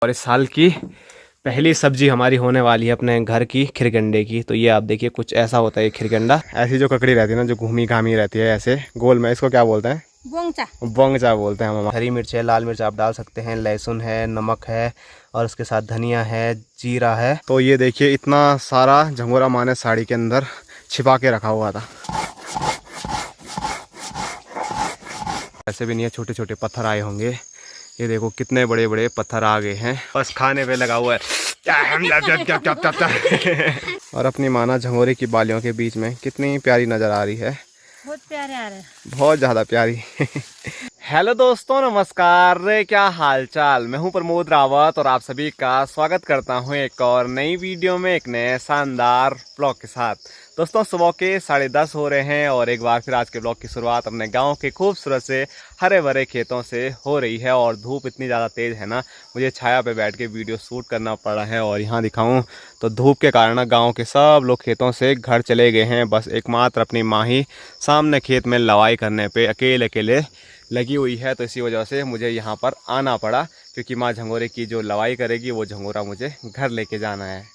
और इस साल की पहली सब्जी हमारी होने वाली है अपने घर की खिरगंडे की। तो ये आप देखिए कुछ ऐसा होता है खिरगंडा। ऐसी जो ककड़ी रहती है ना, जो घूमी घामी रहती है ऐसे गोल में, इसको क्या बोलते हैं? बोंगचा। बोंगचा बोलते हैं हम। हरी मिर्च है, लाल मिर्च आप डाल सकते हैं, लहसुन है, नमक है और उसके साथ धनिया है, जीरा है। तो ये देखिए इतना सारा झंगोरा माँ ने साड़ी के अंदर छिपा के रखा हुआ था। ऐसे भी नहीं है, छोटे छोटे पत्थर आए होंगे। ये देखो कितने बड़े बड़े पत्थर आ गए हैं, बस खाने पे लगा हुआ है। और अपनी माना झंगोरे की बालियों के बीच में कितनी प्यारी नजर आ रही है। बहुत प्यारे आ रहे हैं, बहुत ज्यादा प्यारी। हेलो दोस्तों, नमस्कार, क्या हाल चाल। मैं हूं प्रमोद रावत और आप सभी का स्वागत करता हूं एक और नई वीडियो में, एक नए शानदार ब्लॉग के साथ। दोस्तों सुबह के 10:30 हो रहे हैं और एक बार फिर आज के ब्लॉग की शुरुआत अपने गांव के खूबसूरत से हरे भरे खेतों से हो रही है। और धूप इतनी ज़्यादा तेज़ है ना, मुझे छाया पे बैठ के वीडियो शूट करना पड़ा है। और यहाँ दिखाऊं तो धूप के कारण गांव के सब लोग खेतों से घर चले गए हैं। बस एकमात्र अपनी माँ ही सामने खेत में लवाई करने पे अकेले अकेले लगी हुई है। तो इसी वजह से मुझे यहाँ पर आना पड़ा, क्योंकि माँ झंगोरे की जो लवाई करेगी वो झंगोरा मुझे घर लेके जाना है।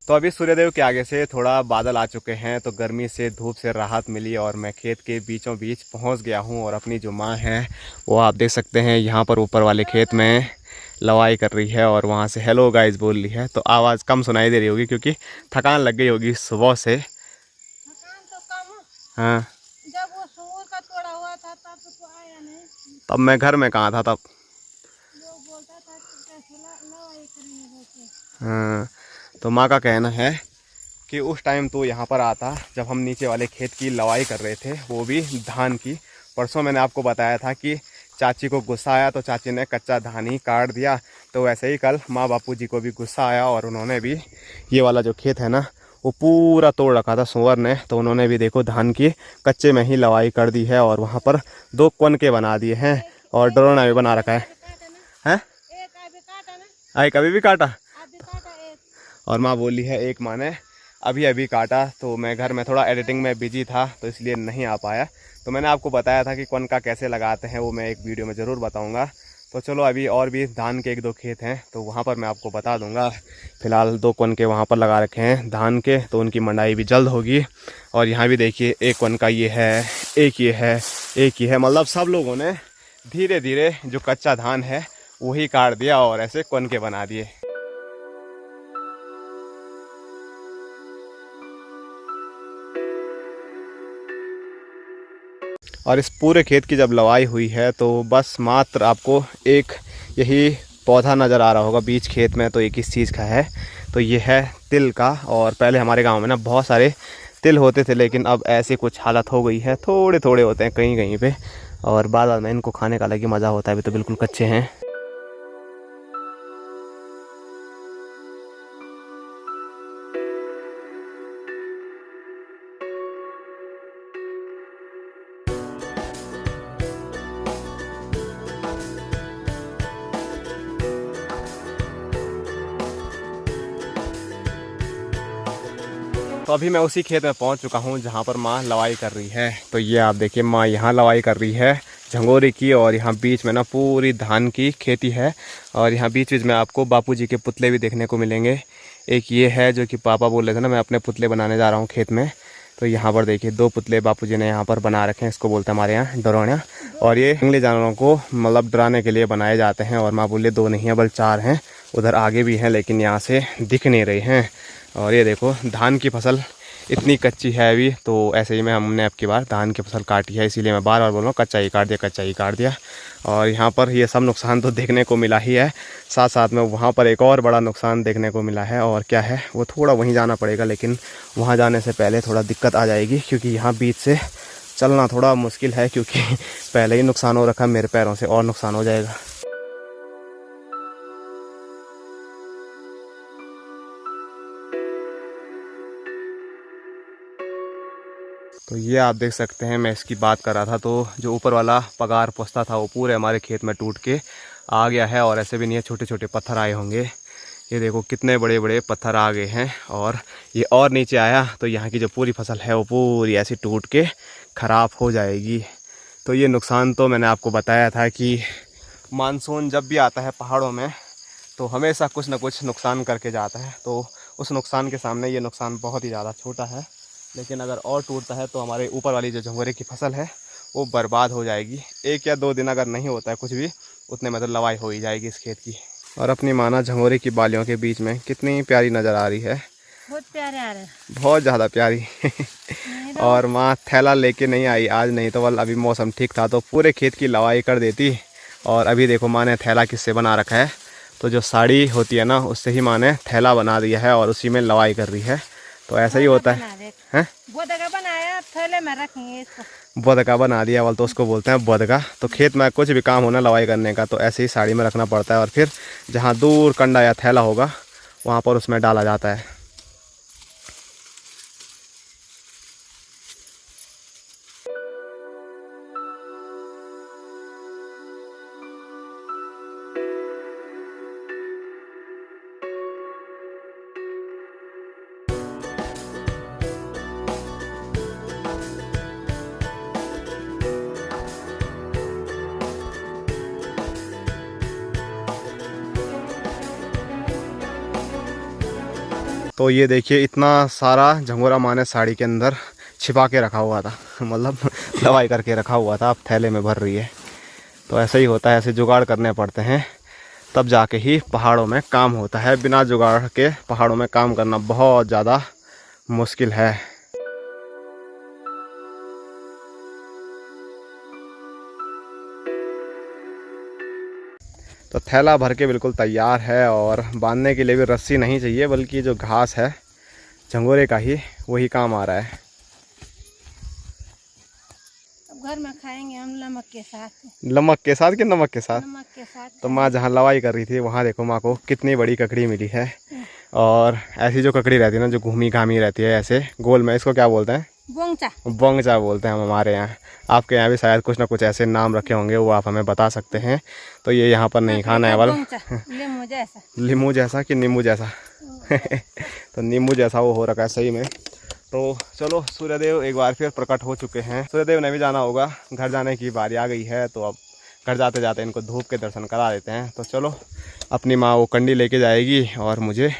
तो अभी सूर्यदेव के आगे से थोड़ा बादल आ चुके हैं, तो गर्मी से धूप से राहत मिली और मैं खेत के बीचों बीच पहुंच गया हूं। और अपनी जो माँ है वो आप देख सकते हैं यहाँ पर ऊपर वाले खेत में लवाई कर रही है और वहाँ से हेलो गाइस बोल रही है। तो आवाज़ कम सुनाई दे रही होगी क्योंकि थकान लग गई होगी सुबह से। थकान तो कम। हाँ, जब वो सूर का तोड़ा हुआ था तब तो आया नहीं। तब मैं घर में कहाँ था तब? वो बोलता था कैसे लवाई करेंगे। हाँ, तो माँ का कहना है कि उस टाइम तो यहाँ पर आता जब हम नीचे वाले खेत की लवाई कर रहे थे, वो भी धान की। परसों मैंने आपको बताया था कि चाची को गुस्सा आया तो चाची ने कच्चा धान ही काट दिया। तो वैसे ही कल माँ बापू जी को भी गुस्सा आया और उन्होंने भी ये वाला जो खेत है ना वो पूरा तोड़ रखा था सुअर ने। तो उन्होंने भी देखो धान की कच्चे में ही लवाई कर दी है और वहाँ पर 2 कोनके बना दिए हैं और डरोना भी बना रखा है। हैं? आई कभी भी काटा। और माँ बोली है एक माँ ने अभी अभी काटा। तो मैं घर में थोड़ा एडिटिंग में बिजी था तो इसलिए नहीं आ पाया। तो मैंने आपको बताया था कि कौन का कैसे लगाते हैं, वो मैं एक वीडियो में ज़रूर बताऊंगा। तो चलो अभी और भी धान के 1-2 खेत हैं तो वहाँ पर मैं आपको बता दूंगा। फ़िलहाल 2 कोन के वहाँ पर लगा रखे हैं धान के, तो उनकी मंडाई भी जल्द होगी। और यहाँ भी देखिए 1 कोन का ये है, एक ये है, एक ये है। मतलब सब लोगों ने धीरे धीरे जो कच्चा धान है वही काट दिया और ऐसे कोन के बना दिए। और इस पूरे खेत की जब लवाई हुई है तो बस मात्र आपको एक यही पौधा नज़र आ रहा होगा बीच खेत में। तो ये किस चीज़ का है? तो ये है तिल का। और पहले हमारे गांव में ना बहुत सारे तिल होते थे, लेकिन अब ऐसे कुछ हालत हो गई है, थोड़े थोड़े होते हैं कहीं कहीं पे। और बाद में इनको खाने का अलग ही मज़ा होता है, अभी तो बिल्कुल कच्चे हैं। तो अभी मैं उसी खेत में पहुंच चुका हूं जहां पर माँ लवाई कर रही है। तो ये आप देखिए माँ यहाँ लवाई कर रही है झंगोरे की। और यहाँ बीच में ना पूरी धान की खेती है। और यहाँ बीच बीच में आपको बापूजी के पुतले भी देखने को मिलेंगे। एक ये है जो कि पापा बोल रहे थे ना, मैं अपने पुतले बनाने जा रहा हूँ खेत में। तो यहाँ पर देखिए 2 पुतले बापूजी ने यहाँ पर बना रखे हैं। इसको बोलते हैं हमारे यहाँ डरोणिया। और ये जंगली जानवरों को मतलब डराने के लिए बनाए जाते हैं। और माँ बोले 2 नहीं है बल्कि 4 हैं, उधर आगे भी हैं लेकिन यहाँ से दिख नहीं रहे हैं। और ये देखो धान की फसल इतनी कच्ची है अभी, तो ऐसे ही में हमने अब की बार धान की फसल काटी है, इसीलिए मैं बार बार बोल रहा हूँ कच्चा ही काट दिया, कच्चा ही काट दिया। और यहाँ पर ये सब नुकसान तो देखने को मिला ही है, साथ साथ में वहाँ पर एक और बड़ा नुकसान देखने को मिला है। और क्या है वो थोड़ा वहीं जाना पड़ेगा, लेकिन वहाँ जाने से पहले थोड़ा दिक्कत आ जाएगी क्योंकि यहाँ बीच से चलना थोड़ा मुश्किल है, क्योंकि पहले ही नुकसान हो रखा है, मेरे पैरों से और नुकसान हो जाएगा। तो ये आप देख सकते हैं, मैं इसकी बात कर रहा था तो जो ऊपर वाला पगार पोस्ता था वो पूरे हमारे खेत में टूट के आ गया है। और ऐसे भी नहीं है, छोटे छोटे पत्थर आए होंगे। ये देखो कितने बड़े बड़े पत्थर आ गए हैं। और ये और नीचे आया तो यहाँ की जो पूरी फसल है वो पूरी ऐसी टूट के ख़राब हो जाएगी। तो ये नुकसान तो मैंने आपको बताया था कि मानसून जब भी आता है पहाड़ों में तो हमेशा कुछ ना कुछ नुकसान करके जाता है। तो उस नुकसान के सामने ये नुकसान बहुत ही ज़्यादा छोटा है। लेकिन अगर और टूटता है तो हमारे ऊपर वाली जो झंगोरे की फसल है वो बर्बाद हो जाएगी। 1 या 2 दिन अगर नहीं होता है कुछ भी, उतने में तो लवाई हो ही जाएगी इस खेत की। और अपनी माना झंगोरे की बालियों के बीच में कितनी प्यारी नज़र आ रही है, बहुत प्यारे आ रहे हैं, बहुत ज़्यादा प्यारी। और माँ थैला लेके नहीं आई आज, नहीं तो वल अभी मौसम ठीक था तो पूरे खेत की लवाई कर देती। और अभी देखो माँ ने थैला किससे बना रखा है, तो जो साड़ी होती है ना उससे ही माँ ने थैला बना दिया है और उसी में लवाई कर रही है। तो ऐसा ही होता है, बोदगा बनाया, थैले में रखेंगे इसको। बोदगा बना दिया वाल तो उसको बोलते हैं बोदगा। तो खेत में कुछ भी काम होना लवाई करने का तो ऐसे ही साड़ी में रखना पड़ता है और फिर जहाँ दूर कंडा या थैला होगा वहाँ पर उसमें डाला जाता है। तो ये देखिए इतना सारा झंगोरा माँ ने साड़ी के अंदर छिपा के रखा हुआ था, मतलब लवाई करके रखा हुआ था, अब थैले में भर रही है। तो ऐसे ही होता है, ऐसे जुगाड़ करने पड़ते हैं तब जाके ही पहाड़ों में काम होता है। बिना जुगाड़ के पहाड़ों में काम करना बहुत ज़्यादा मुश्किल है। तो थैला भर के बिल्कुल तैयार है और बांधने के लिए भी रस्सी नहीं चाहिए, बल्कि जो घास है झंगोरे का ही वही काम आ रहा है। अब घर में खाएंगे हम नमक के साथ। नमक के साथ कि नमक के साथ? नमक के साथ। तो माँ जहाँ लवाई कर रही थी वहाँ देखो माँ को कितनी बड़ी ककड़ी मिली है। और ऐसी जो ककड़ी रहती है ना, जो घूमी घामी रहती है ऐसे गोल में, इसको क्या बोलते हैं? बोंगचा। बोंगचा बोलते हैं हम हमारे यहाँ। आपके यहाँ भी शायद कुछ ना कुछ ऐसे नाम रखे होंगे, वो आप हमें बता सकते हैं। तो ये यहाँ पर नहीं खाना है वाला। नींबू जैसा। नींबू जैसा कि नींबू जैसा? तो नींबू जैसा वो हो रखा है सही में। तो चलो, सूर्यदेव एक बार फिर प्रकट हो चुके हैं। सूर्यदेव ने भी जाना होगा, घर जाने की बारी आ गई है। तो अब घर जाते जाते इनको धूप के दर्शन करा देते हैं। तो चलो, अपनी माँ वो कंडी लेके जाएगी और मुझे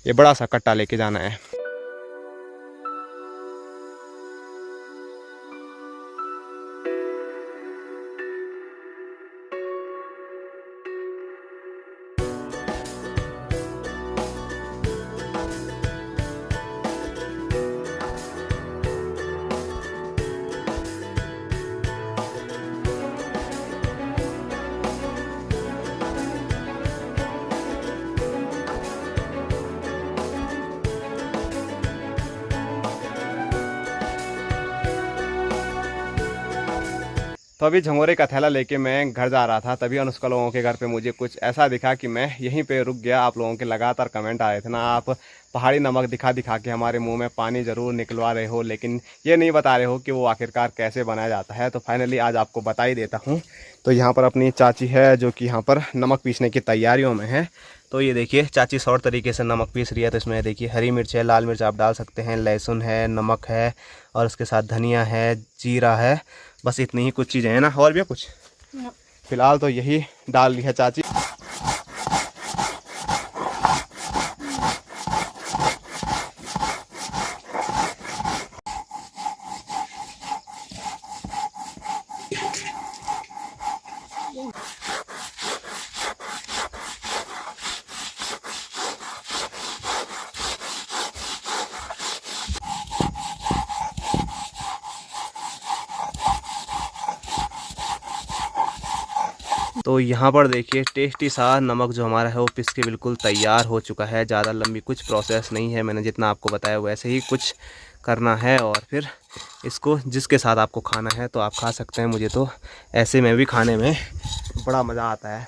ये बड़ा सा कट्टा लेके जाना है। तो अभी झंगोरे का थैला लेके मैं घर जा रहा था, तभी अनुष्का लोगों के घर पे मुझे कुछ ऐसा दिखा कि मैं यहीं पे रुक गया। आप लोगों के लगातार कमेंट आ रहे थे ना, आप पहाड़ी नमक दिखा दिखा के हमारे मुंह में पानी ज़रूर निकलवा रहे हो, लेकिन ये नहीं बता रहे हो कि वो आखिरकार कैसे बनाया जाता है। तो फाइनली आज आपको बता ही देता हूँ। तो यहाँ पर अपनी चाची है जो कि यहाँ पर नमक पीसने की तैयारियों में है। तो ये देखिए चाची सौर तरीके से नमक पीस रही है। तो इसमें देखिए हरी मिर्च है, लाल मिर्च आप डाल सकते हैं, लहसुन है, नमक है और उसके साथ धनिया है, जीरा है, बस इतनी ही कुछ चीज़ें हैं ना। और भी कुछ फिलहाल तो यही डाल ली है चाची। तो यहाँ पर देखिए टेस्टी सा नमक जो हमारा है वो पिस के बिल्कुल तैयार हो चुका है। ज़्यादा लंबी कुछ प्रोसेस नहीं है, मैंने जितना आपको बताया वैसे ही कुछ करना है और फिर इसको जिसके साथ आपको खाना है तो आप खा सकते हैं। मुझे तो ऐसे में भी खाने में बड़ा मज़ा आता है।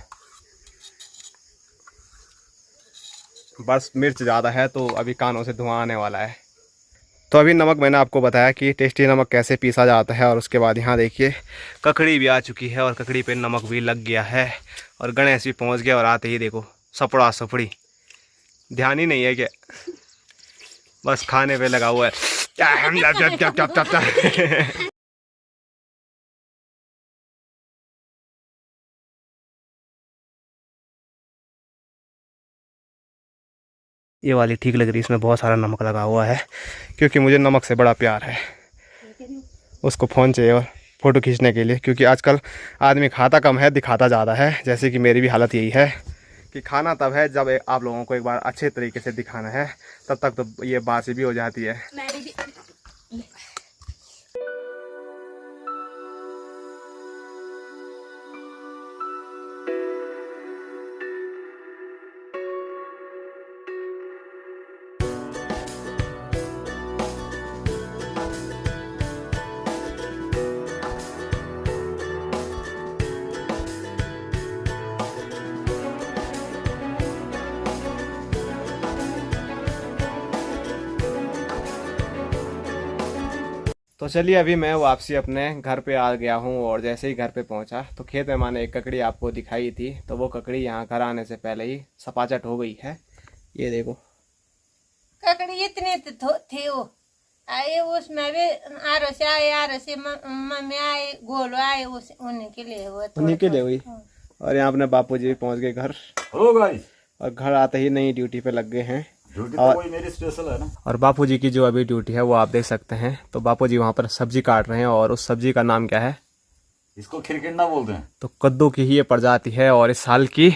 बस मिर्च ज़्यादा है तो अभी कानों से धुआं आने वाला है। तो अभी नमक मैंने आपको बताया कि टेस्टी नमक कैसे पीसा जाता है, और उसके बाद यहाँ देखिए ककड़ी भी आ चुकी है और ककड़ी पे नमक भी लग गया है और गणेश भी पहुँच गया। और आते ही देखो सपड़ा सपड़ी, ध्यान ही नहीं है क्या, बस खाने पे लगा हुआ है। ये वाली ठीक लग रही है, इसमें बहुत सारा नमक लगा हुआ है क्योंकि मुझे नमक से बड़ा प्यार है। उसको फ़ोन चाहिए और फ़ोटो खींचने के लिए, क्योंकि आजकल आदमी खाता कम है दिखाता ज़्यादा है। जैसे कि मेरी भी हालत यही है कि खाना तब है जब आप लोगों को एक बार अच्छे तरीके से दिखाना है, तब तक तो ये बासी भी हो जाती है। तो चलिए अभी मैं वापसी अपने घर पे आ गया हूँ, और जैसे ही घर पे पहुँचा तो खेत में मैंने एक ककड़ी आपको दिखाई थी, तो वो ककड़ी यहाँ घर आने से पहले ही सपाचट हो गई है। ये देखो ककड़ी इतने थे वो आए, उसमें भी आरो से आए, आरो से मम्मी आए, गोलो आए, उन्हीं के लिए हुआ, उन्हीं के लिए हुई। और यहाँ अपने बापूजी भी पहुँच गए घर। हेलो गाइस, और घर आते ही नई ड्यूटी पे लग गए हैं। ड्यूटी तो वही मेरी स्पेशल है ना। और बापूजी की जो अभी ड्यूटी है वो आप देख सकते हैं। तो बापूजी वहाँ पर सब्जी काट रहे हैं, और उस सब्जी का नाम क्या है? इसको खिरकिंडा बोलते हैं। तो कद्दू की ही ये प्रजाति है, और इस साल की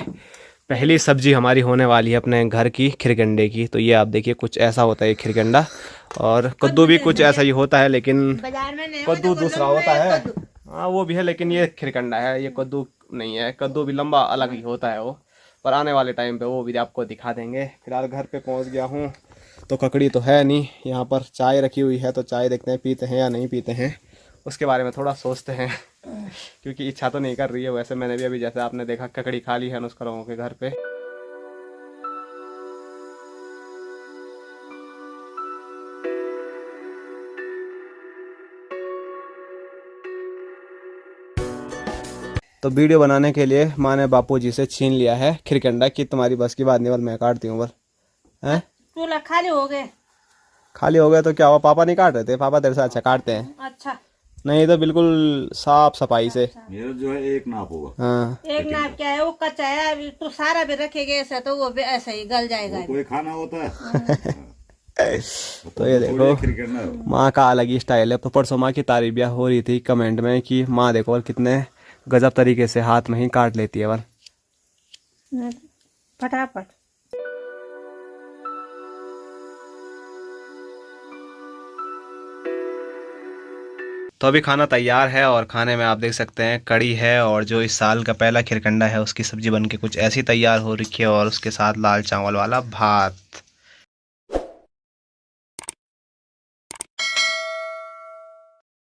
पहली सब्जी हमारी होने वाली है अपने घर की, खिरकंडे की। तो ये आप देखिए कुछ ऐसा होता है खिरकंडा, और कद्दू भी कुछ ऐसा ही होता है, लेकिन बाजार में नहीं कद्दू दूसरा होता है। हाँ वो भी है, लेकिन ये खिरकंडा है, ये कद्दू नहीं है। कद्दू भी लंबा अलग ही होता है वो, पर आने वाले टाइम पे वो भी आपको दिखा देंगे। फिलहाल घर पे पहुंच गया हूँ, तो ककड़ी तो है नहीं। यहाँ पर चाय रखी हुई है, तो चाय देखते हैं पीते हैं या नहीं पीते हैं, उसके बारे में थोड़ा सोचते हैं क्योंकि इच्छा तो नहीं कर रही है। वैसे मैंने भी अभी जैसे आपने देखा ककड़ी खा ली है नुस्खा लोगों के घर पे। तो वीडियो बनाने के लिए माँ ने बापूजी से छीन लिया है खिरकंडा कि तुम्हारी बस की बात नहीं, बल मैं काटती हूँ। बल हैं चूल्हा खाली हो गए। खाली हो गए तो क्या हुआ? पापा नहीं काट रहे थे? पापा तेरे से अच्छा काटते हैं। अच्छा नहीं तो बिल्कुल साफ सफाई से। मेरा जो है एक नाप होगा। हाँ एक नाप क्या है, वो कच्चा है, अभी तो सारा भी रखेगा ऐसा तो वो भी ऐसा ही गल जाएगा। कोई खाना होता है। तो ये देखो खिरकिंडा है। माँ का अलग ही स्टाइल है। तो परसों माँ की तारीफ भी हो रही थी कमेंट में कि माँ देखो और कितने गजब तरीके से हाथ में ही काट लेती है। बल फटाफट। तो अभी खाना तैयार है, और खाने में आप देख सकते हैं कड़ी है, और जो इस साल का पहला खिरकंडा है उसकी सब्जी बनके कुछ ऐसी तैयार हो रखी है, और उसके साथ लाल चावल वाला भात।